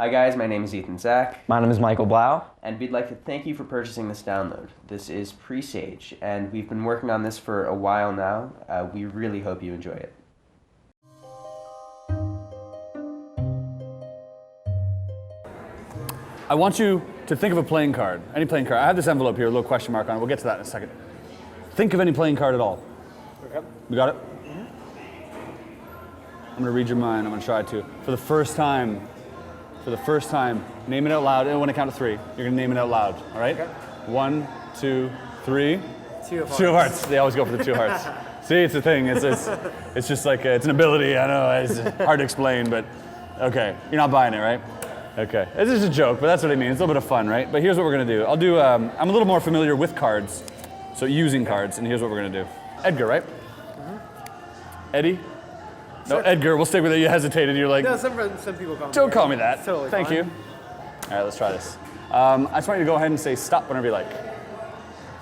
Hi guys, my name is Zack. My name is Blau. And we'd like to thank you for purchasing this download. This is Presage, and we've been working on this for a while now. We really hope you enjoy it. I want you to think of a playing card, any playing card. I have this envelope here, a little question mark on it. We'll get to that in a second. Think of any playing card at all. Okay. You got it? Mm-hmm. I'm gonna read your mind, I'm gonna try to. For the first time, name it out loud, and when I count to three, you're gonna name it out loud, all right? Okay. 1, 2, 3. Two of hearts. They always go for the two hearts. See, it's a thing, it's just like, it's an ability, I know, it's hard to explain, but okay, you're not buying it, right? Okay, this is a joke, but that's what I mean. It's a little bit of fun, right? But here's what we're gonna do. I'm a little more familiar with cards, so using cards, and here's what we're gonna do. Edgar, right? Mm-hmm. Eddie? No, Edgar, we'll stick with it. You hesitated, you're like, no, some people call me. Don't call me that. Totally Thank fine. you. All right, let's try this. I just want you to go ahead and say stop whenever you like.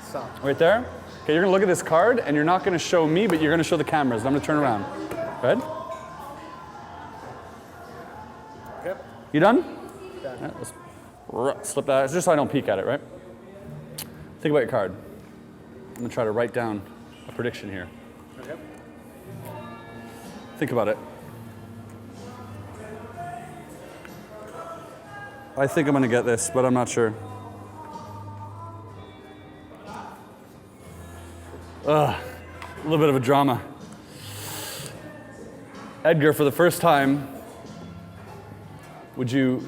Stop. Right there? Okay, you're gonna look at this card, and you're not gonna show me, but you're gonna show the cameras, and I'm gonna turn around. Go ahead. Okay. You done? Done. Right, let's slip that, it's just so I don't peek at it, right? Think about your card. I'm gonna try to write down a prediction here. Okay. Think about it. I think I'm gonna get this, but I'm not sure. A little bit of a drama. Edgar, for the first time, would you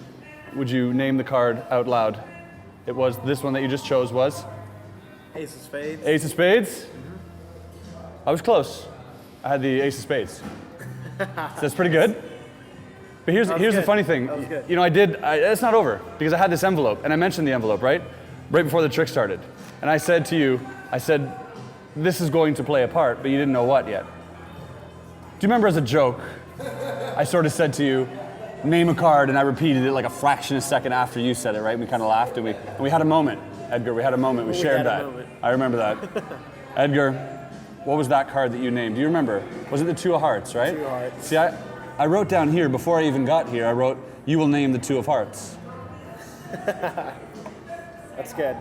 name the card out loud? It was, this one that you just chose was? Ace of spades. Ace of spades? Mm-hmm. I was close. I had the ace of spades. So that's pretty good. But here's the funny thing. That was good. You know, it's not over, because I had this envelope, and I mentioned the envelope, right? Right before the trick started. And I said to you, this is going to play a part, but you didn't know what yet. Do you remember, as a joke, I sort of said to you, name a card, and I repeated it like a fraction of a second after you said it, right? We kind of laughed, and we had a moment, Edgar, we had a moment, we shared that. I remember that. Edgar, what was that card that you named? Do you remember? Was it the two of hearts, right? Two of hearts. See, I wrote down here, before I even got here, I wrote, you will name the two of hearts. That's good.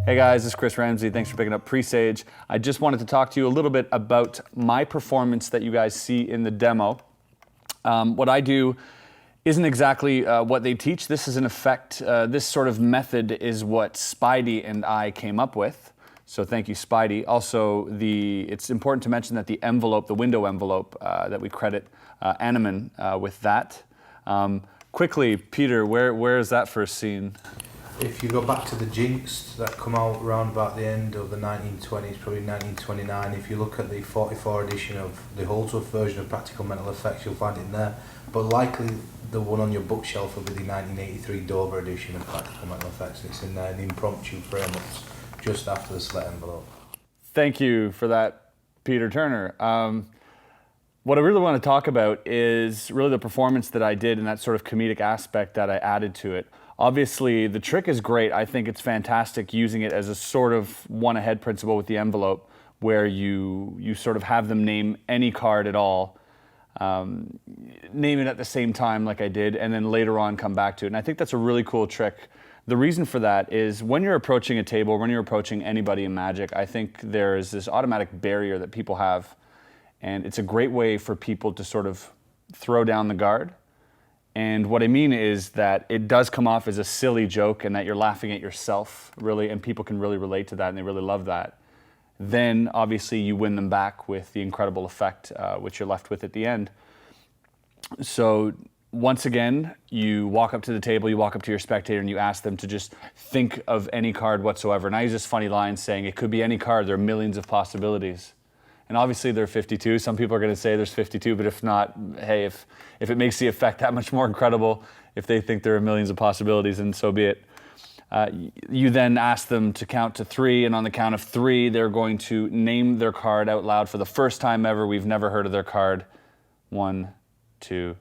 Hey guys, this is Chris Ramsey. Thanks for picking up Presage. I just wanted to talk to you a little bit about my performance that you guys see in the demo. What I do isn't exactly what they teach. This is an effect. This sort of method is what Spidey and I came up with. So thank you, Spidey. Also, it's important to mention that the envelope, the window envelope, that we credit Animan with that. Quickly, Peter, where is that first scene? If you go back to the Jinxed that come out around about the end of the 1920s, probably 1929, if you look at the 44 edition of the Holdsworth version of Practical Mental Effects, you'll find it in there. But likely the one on your bookshelf will be the 1983 Dover edition of Practical Mental Effects. It's in there, the impromptu frame-ups, just after the slit envelope. Thank you for that, Peter Turner. What I really want to talk about is really the performance that I did and that sort of comedic aspect that I added to it. Obviously, the trick is great. I think it's fantastic using it as a sort of one-ahead principle with the envelope, where you sort of have them name any card at all, name it at the same time like I did, and then later on come back to it. And I think that's a really cool trick. The reason for that is when you're approaching a table, when you're approaching anybody in Magic, I think there is this automatic barrier that people have, and it's a great way for people to sort of throw down the guard. And what I mean is that it does come off as a silly joke and that you're laughing at yourself, really, and people can really relate to that and they really love that. Then, obviously, you win them back with the incredible effect, which you're left with at the end. So, once again, you walk up to the table, you walk up to your spectator, and you ask them to just think of any card whatsoever. And I use this funny line saying, it could be any card, there are millions of possibilities. And obviously there are 52. Some people are going to say there's 52, but if not, hey, if it makes the effect that much more incredible, if they think there are millions of possibilities, then so be it. You then ask them to count to three, and on the count of three, they're going to name their card out loud for the first time ever. We've never heard of their card. 1, 2,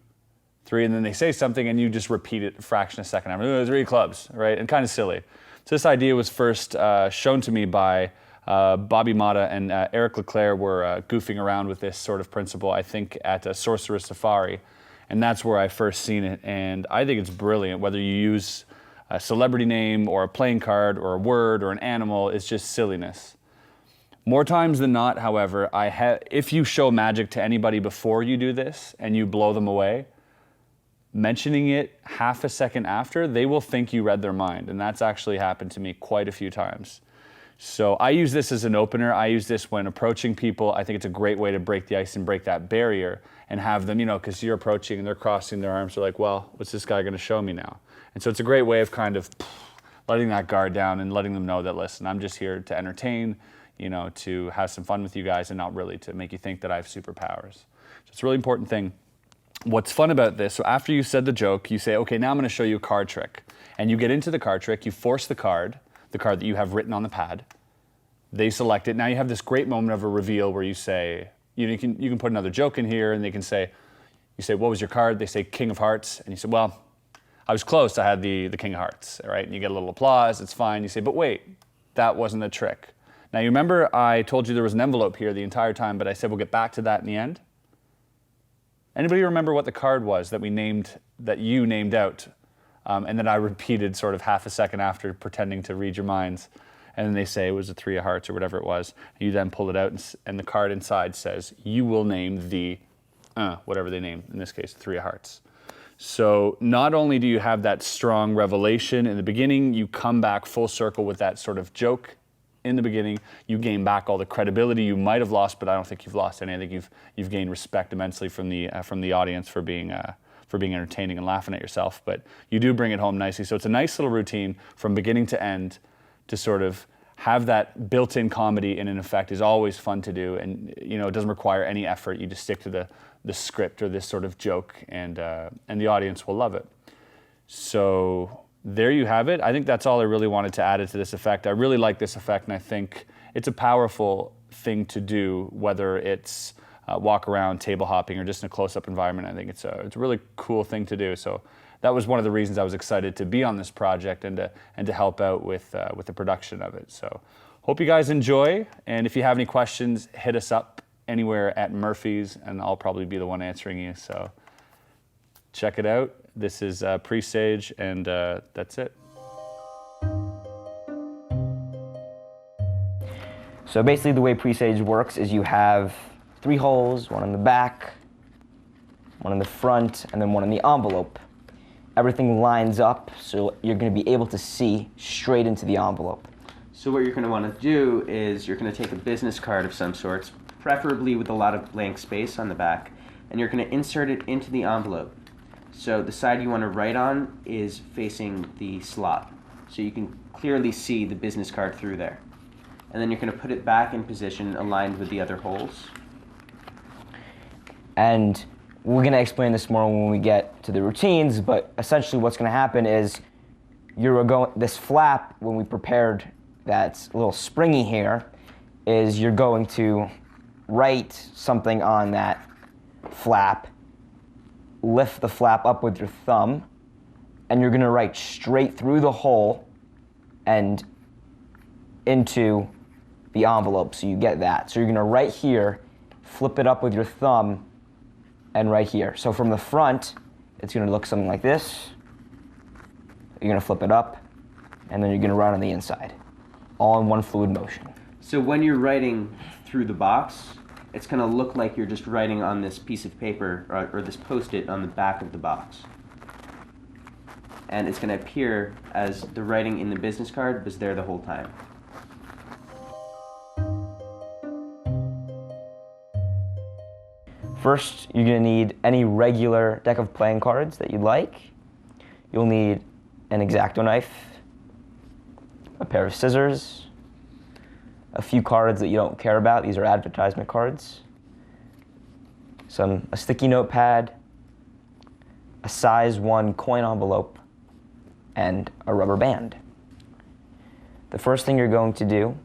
3, and then they say something, and you just repeat it a fraction of a second. 3 clubs, right? And kind of silly. So this idea was first shown to me by Bobby Mata and Eric Leclerc were goofing around with this sort of principle, I think, at Sorcerer Safari. And that's where I first seen it. And I think it's brilliant, whether you use a celebrity name or a playing card or a word or an animal, it's just silliness. More times than not, however, if you show magic to anybody before you do this and you blow them away, mentioning it half a second after, they will think you read their mind. And that's actually happened to me quite a few times. So I use this as an opener. I use this when approaching people. I think it's a great way to break the ice and break that barrier and have them, because you're approaching and they're crossing their arms. They're like, well, what's this guy going to show me now? And so it's a great way of kind of letting that guard down and letting them know that, listen, I'm just here to entertain, to have some fun with you guys and not really to make you think that I have superpowers. So it's a really important thing. What's fun about this, so after you said the joke, you say, okay, now I'm going to show you a card trick. And you get into the card trick, you force the card that you have written on the pad. They select it. Now you have this great moment of a reveal where you say, you can put another joke in here, and they can say, you say, what was your card? They say King of Hearts. And you say, well, I was close. I had the King of Hearts, right? And you get a little applause. It's fine. You say, but wait, that wasn't the trick. Now you remember I told you there was an envelope here the entire time, but I said we'll get back to that in the end. Anybody remember what the card was that you named out, and then I repeated sort of half a second after, pretending to read your minds, and then they say it was a 3 of hearts or whatever it was. You then pull it out, and the card inside says you will name the whatever they named, in this case 3 of hearts. So not only do you have that strong revelation in the beginning, you come back full circle with that sort of joke in the beginning. You gain back all the credibility you might have lost, but I don't think you've lost any. I think you've gained respect immensely from the audience for being entertaining and laughing at yourself. But you do bring it home nicely. So it's a nice little routine from beginning to end to sort of have that built-in comedy in an effect is always fun to do, and it doesn't require any effort. You just stick to the script or this sort of joke, and the audience will love it. So there you have it. I think that's all I really wanted to add to this effect. I really like this effect, and I think it's a powerful thing to do, whether it's walk around, table hopping, or just in a close-up environment. I think it's a really cool thing to do. So that was one of the reasons I was excited to be on this project and to help out with the production of it. So hope you guys enjoy, and if you have any questions, hit us up anywhere at Murphy's, and I'll probably be the one answering you. So check it out. This is Presage, and that's it. So basically the way Presage works is you have 3 holes, one in the back, one in the front, and then one in the envelope. Everything lines up, so you're going to be able to see straight into the envelope. So what you're going to want to do is you're going to take a business card of some sorts, preferably with a lot of blank space on the back, and you're going to insert it into the envelope. So the side you want to write on is facing the slot, so you can clearly see the business card through there. And then you're going to put it back in position aligned with the other holes. And we're going to explain this more when we get to the routines, but essentially what's going to happen is this flap, when we prepared that's a little springy here, is you're going to write something on that flap, lift the flap up with your thumb, and you're going to write straight through the hole and into the envelope, so you get that. So you're going to write here, flip it up with your thumb, and right here. So from the front, it's going to look something like this. You're going to flip it up, and then you're going to write on the inside, all in one fluid motion. So when you're writing through the box, it's going to look like you're just writing on this piece of paper or this Post-it on the back of the box. And it's going to appear as the writing in the business card was there the whole time. First, you're going to need any regular deck of playing cards that you'd like. You'll need an X-Acto knife, a pair of scissors, a few cards that you don't care about. These are advertisement cards. A sticky notepad, a size 1 coin envelope, and a rubber band. The first thing you're going to do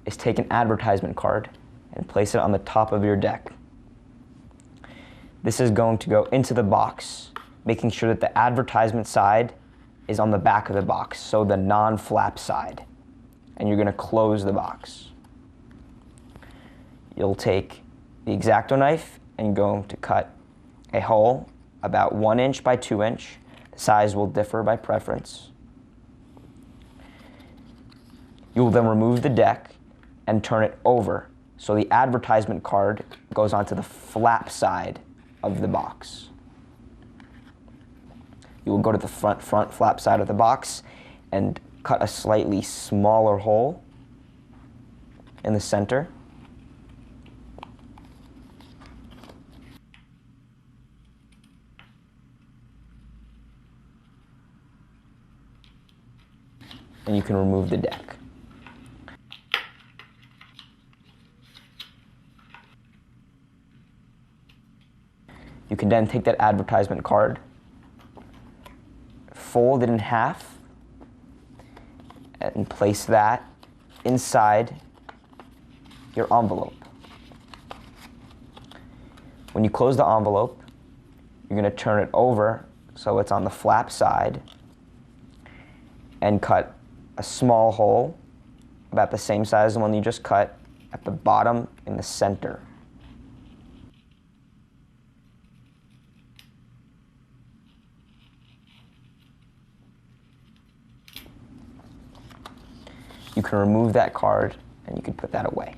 is take an advertisement card and place it on the top of your deck. This is going to go into the box, making sure that the advertisement side is on the back of the box, so the non-flap side. And you're going to close the box. you'll take the X-Acto knife and you're going to cut a hole about 1 inch by 2 inch. The size will differ by preference. You will then remove the deck and turn it over so the advertisement card goes onto the flap side of the box. You will go to the front flap side of the box and cut a slightly smaller hole in the center. And you can remove the deck. You can then take that advertisement card, fold it in half, and place that inside your envelope. When you close the envelope, you're going to turn it over so it's on the flap side and cut a small hole about the same size as the one you just cut at the bottom in the center. You can remove that card and you can put that away.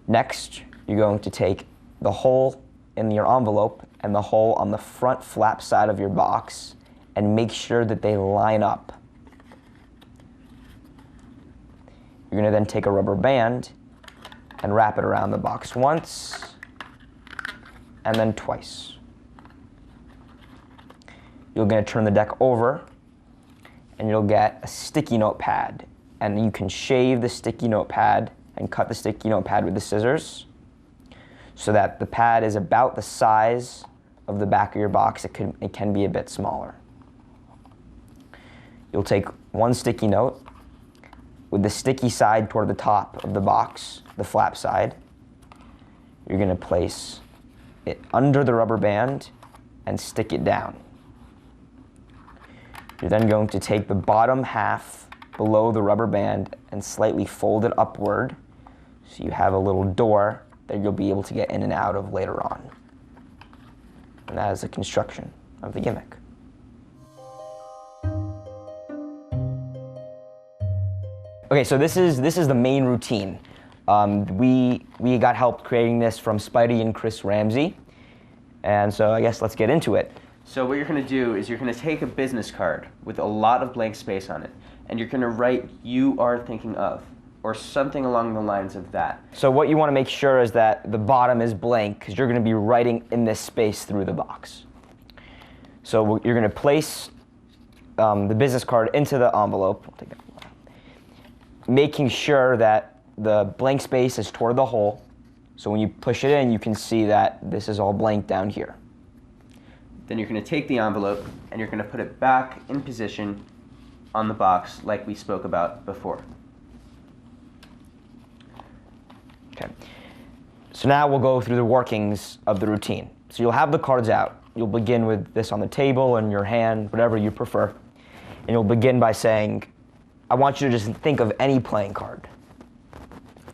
Next, you're going to take the hole in your envelope and the hole on the front flap side of your box and make sure that they line up. You're going to then take a rubber band and wrap it around the box once and then twice. You're going to turn the deck over and you'll get a sticky note pad. And you can shave the sticky note pad and cut the sticky note pad with the scissors so that the pad is about the size of the back of your box. It can be a bit smaller. You'll take one sticky note with the sticky side toward the top of the box, the flap side. You're going to place it under the rubber band and stick it down. You're then going to take the bottom half below the rubber band and slightly fold it upward so you have a little door that you'll be able to get in and out of later on. And that is the construction of the gimmick. Okay, so this is the main routine. We got help creating this from Spidey and Chris Ramsey, and so I guess let's get into it. So what you're going to do is you're going to take a business card with a lot of blank space on it, and you're going to write "you are thinking of," or something along the lines of that. So what you want to make sure is that the bottom is blank because you're going to be writing in this space through the box. So you're going to place the business card into the envelope. I'll take that. Making sure that the blank space is toward the hole. So when you push it in, you can see that this is all blank down here. Then you're going to take the envelope and you're going to put it back in position on the box like we spoke about before. Okay. So now we'll go through the workings of the routine. So you'll have the cards out. You'll begin with this on the table, in your hand, whatever you prefer. And you'll begin by saying, I want you to just think of any playing card.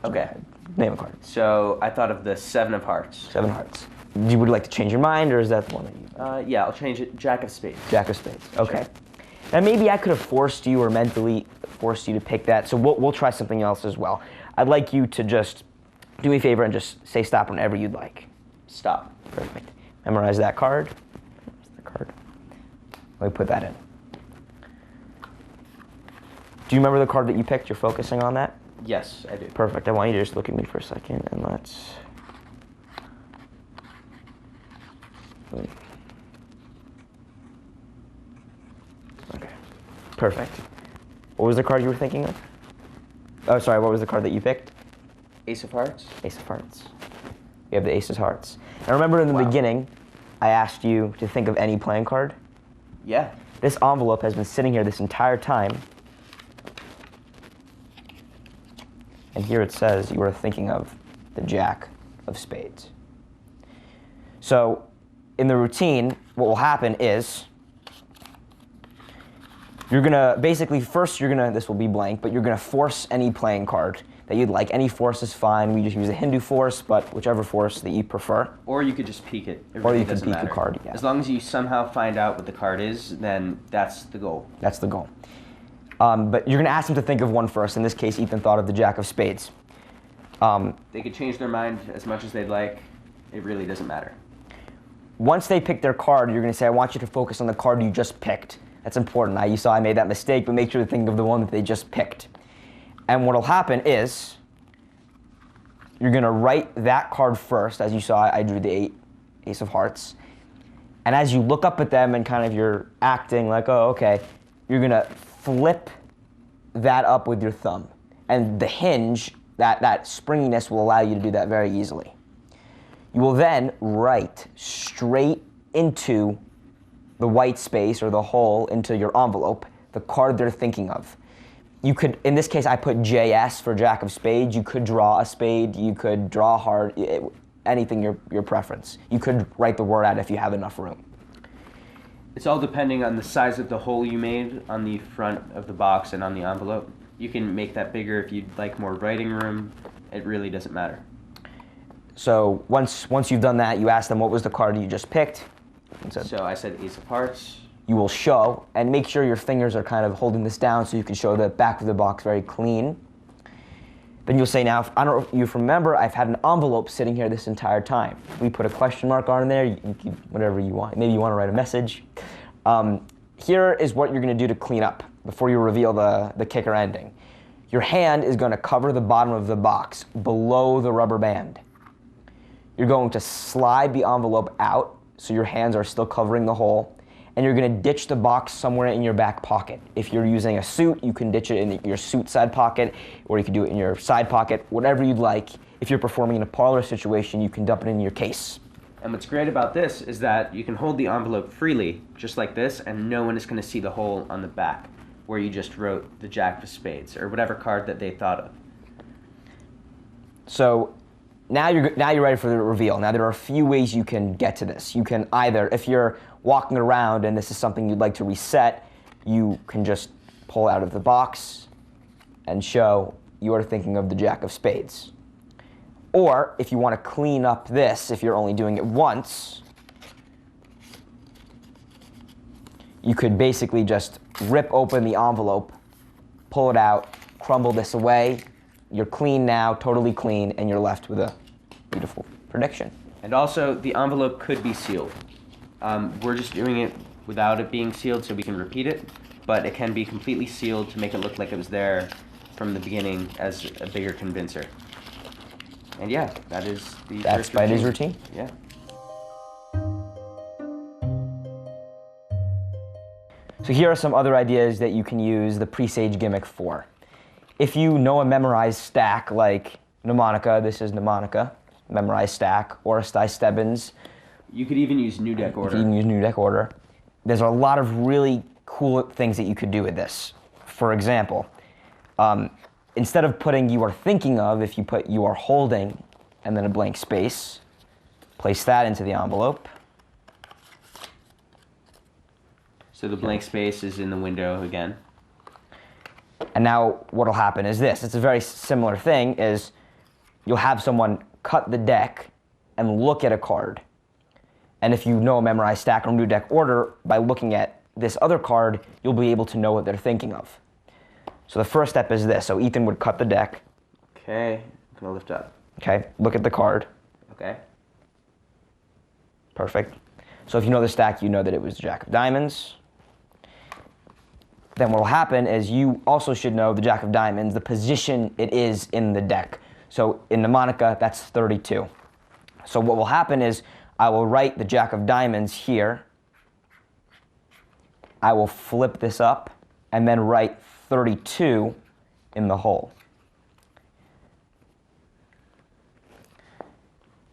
Okay. Name a card. So I thought of the 7 of Hearts. 7 hearts. You would like to change your mind, or is that the one that you... Yeah, I'll change it. Jack of Spades. Jack of Spades. Okay. Sure. Now maybe I could have forced you or mentally forced you to pick that, so we'll try something else as well. I'd like you to just do me a favor and just say stop whenever you'd like. Stop. Perfect. Memorize that card. Where's the card? Let me put that in. Do you remember the card that you picked? You're focusing on that? Yes, I do. Perfect. I want you to just look at me for a second and let's... Okay. Perfect. What was the card you were thinking of? Oh, sorry, what was the card that you picked? Ace of Hearts? Ace of Hearts. You have the Ace of Hearts. And remember in the beginning, I asked you to think of any playing card? Yeah. This envelope has been sitting here this entire time. And here it says you were thinking of the Jack of Spades. So in the routine, what will happen is You're gonna, basically, first this will be blank, but you're gonna force any playing card that you'd like. Any force is fine. We just use a Hindu force, but whichever force that you prefer. Or you could just peek it. It Or really you can doesn't peek matter. the card, yeah. As long as you somehow find out what the card is, then that's the goal. That's the goal. But you're gonna ask them to think of one first. In this case, Ethan thought of the Jack of Spades. They could change their mind as much as they'd like. It really doesn't matter. Once they pick their card, you're gonna say, I want you to focus on the card you just picked. That's important. You saw I made that mistake, but make sure to think of the one that they just picked. And what'll happen is, you're gonna write that card first. As you saw, I drew the Ace of Hearts. And as you look up at them and kind of you're acting like, oh, okay, you're gonna flip that up with your thumb. And the hinge, that springiness will allow you to do that very easily. You will then write straight into the white space or the hole into your envelope the card they're thinking of. You could, in this case, I put JS for Jack of Spades. You could draw a spade. You could draw a heart. Anything your preference. You could write the word out if you have enough room. It's all depending on the size of the hole you made on the front of the box and on the envelope. You can make that bigger if you'd like more writing room. It really doesn't matter. So once you've done that, you ask them what was the card you just picked. So I said Ace of Hearts. You will show, and make sure your fingers are kind of holding this down so you can show the back of the box very clean. Then you'll say, now, I don't know if you remember, I've had an envelope sitting here this entire time. We put a question mark on there, you can, whatever you want. Maybe you want to write a message. Here is what you're going to do to clean up before you reveal the kicker ending. Your hand is going to cover the bottom of the box below the rubber band. You're going to slide the envelope out so your hands are still covering the hole, and you're going to ditch the box somewhere in your back pocket. If you're using a suit, you can ditch it in your suit side pocket, or you can do it in your side pocket, whatever you'd like. If you're performing in a parlor situation, you can dump it in your case. And what's great about this is that you can hold the envelope freely, just like this, and no one is going to see the hole on the back where you just wrote the Jack of Spades, or whatever card that they thought of. So now you're ready for the reveal. Now there are a few ways you can get to this. You can either, if you're walking around and this is something you'd like to reset, you can just pull out of the box and show you are thinking of the Jack of Spades. Or if you want to clean up this, if you're only doing it once, you could basically just rip open the envelope, pull it out, crumble this away. You're clean now, totally clean, and you're left with a beautiful prediction. And also, the envelope could be sealed. We're just doing it without it being sealed so we can repeat it, but it can be completely sealed to make it look like it was there from the beginning as a bigger convincer. And yeah, that is the That's first Spidey's routine. Yeah. So here are some other ideas that you can use the Presage gimmick for. If you know a memorized stack like mnemonica, this is mnemonica, memorized stack, or Stebbins. You could even use new deck order. You can use new deck order. There's a lot of really cool things that you could do with this. For example, instead of putting you are thinking of, if you put you are holding and then a blank space, place that into the envelope. So the blank space is in the window again. And now what'll happen is this. It's a very similar thing, is you'll have someone cut the deck and look at a card. And if you know a memorized stack or new deck order, by looking at this other card, you'll be able to know what they're thinking of. So the first step is this. So Ethan would cut the deck. Okay, I'm gonna lift up. Okay, look at the card. Okay. Perfect. So if you know the stack, you know that it was Jack of Diamonds. Then what will happen is you also should know the Jack of Diamonds, the position it is in the deck. So in mnemonica, that's 32. So what will happen is I will write the Jack of Diamonds here. I will flip this up and then write 32 in the hole.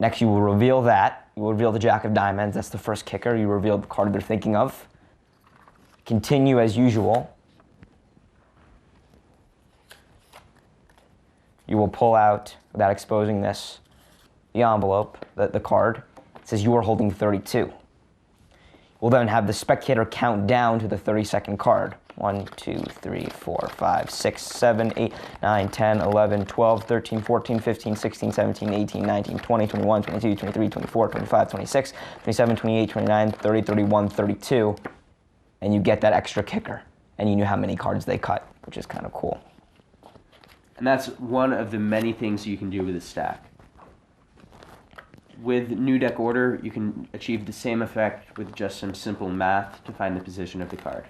Next, you will reveal that. You will reveal the Jack of Diamonds. That's the first kicker. You reveal the card they're thinking of. Continue as usual. You will pull out, without exposing this, the envelope, the card. It says you are holding 32. We'll then have the spectator count down to the 32nd card. 1, 2, 3, 4, 5, 6, 7, 8, 9, 10, 11, 12, 13, 14, 15, 16, 17, 18, 19, 20, 21, 22, 23, 24, 25, 26, 27, 28, 29, 30, 31, 32, and you get that extra kicker. And you knew how many cards they cut, which is kind of cool. And that's one of the many things you can do with a stack. With new deck order, you can achieve the same effect with just some simple math to find the position of the card.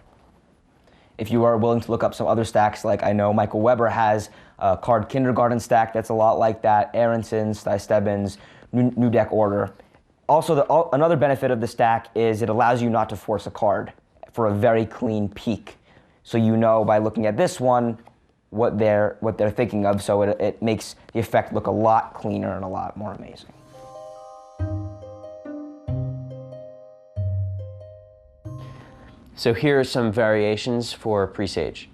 If you are willing to look up some other stacks, like I know Michael Weber has a card kindergarten stack that's a lot like that, Aronson's, Stebbins, new deck order. Also, another benefit of the stack is it allows you not to force a card for a very clean peek. So you know by looking at this one what they're thinking of, so it makes the effect look a lot cleaner and a lot more amazing. So here are some variations for Presage.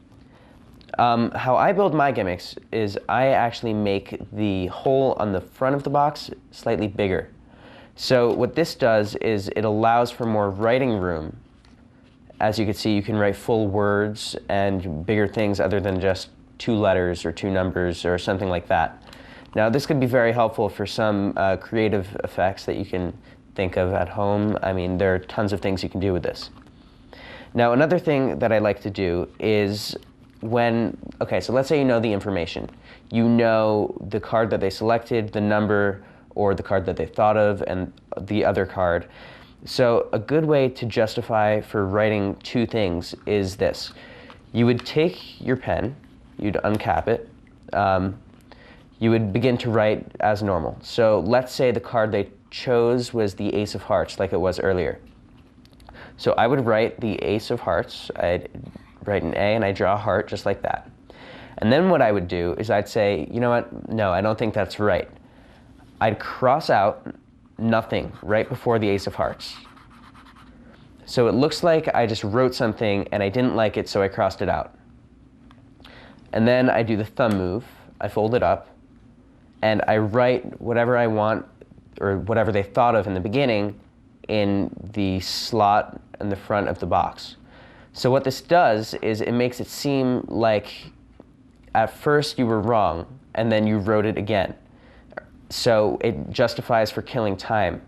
How I build my gimmicks is I actually make the hole on the front of the box slightly bigger. So what this does is it allows for more writing room. As you can see, you can write full words and bigger things other than just 2 letters or 2 numbers or something like that. Now this could be very helpful for some creative effects that you can think of at home. I mean, there are tons of things you can do with this. Now, another thing that I like to do is okay, so let's say you know the information. You know the card that they selected, the number, or the card that they thought of, and the other card. So a good way to justify for writing 2 things is this. You would take your pen, you'd uncap it, you would begin to write as normal. So let's say the card they chose was the Ace of Hearts, like it was earlier. So I would write the Ace of Hearts, I'd write an A and I'd draw a heart just like that. And then what I would do is I'd say, you know what, no, I don't think that's right. I'd cross out nothing right before the Ace of Hearts. So it looks like I just wrote something and I didn't like it, so I crossed it out. And then I do the thumb move, I fold it up, and I write whatever I want, or whatever they thought of in the beginning, in the slot in the front of the box. So what this does is it makes it seem like at first you were wrong and then you wrote it again. So it justifies for killing time.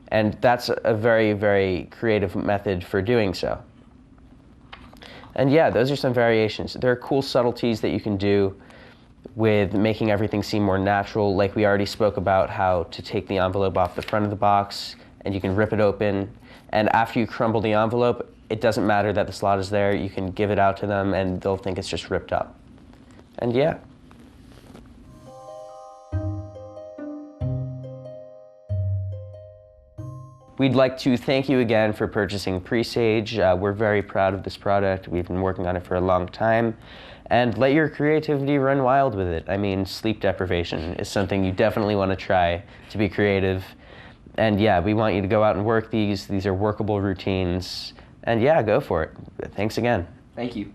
And that's a very, very creative method for doing so. And yeah, those are some variations. There are cool subtleties that you can do with making everything seem more natural. Like we already spoke about how to take the envelope off the front of the box and you can rip it open. And after you crumble the envelope, it doesn't matter that the slot is there. You can give it out to them and they'll think it's just ripped up. And yeah. We'd like to thank you again for purchasing Presage. We're very proud of this product. We've been working on it for a long time. And let your creativity run wild with it. I mean, sleep deprivation is something you definitely want to try to be creative. And yeah, we want you to go out and work these. These are workable routines. And yeah, go for it. Thanks again. Thank you.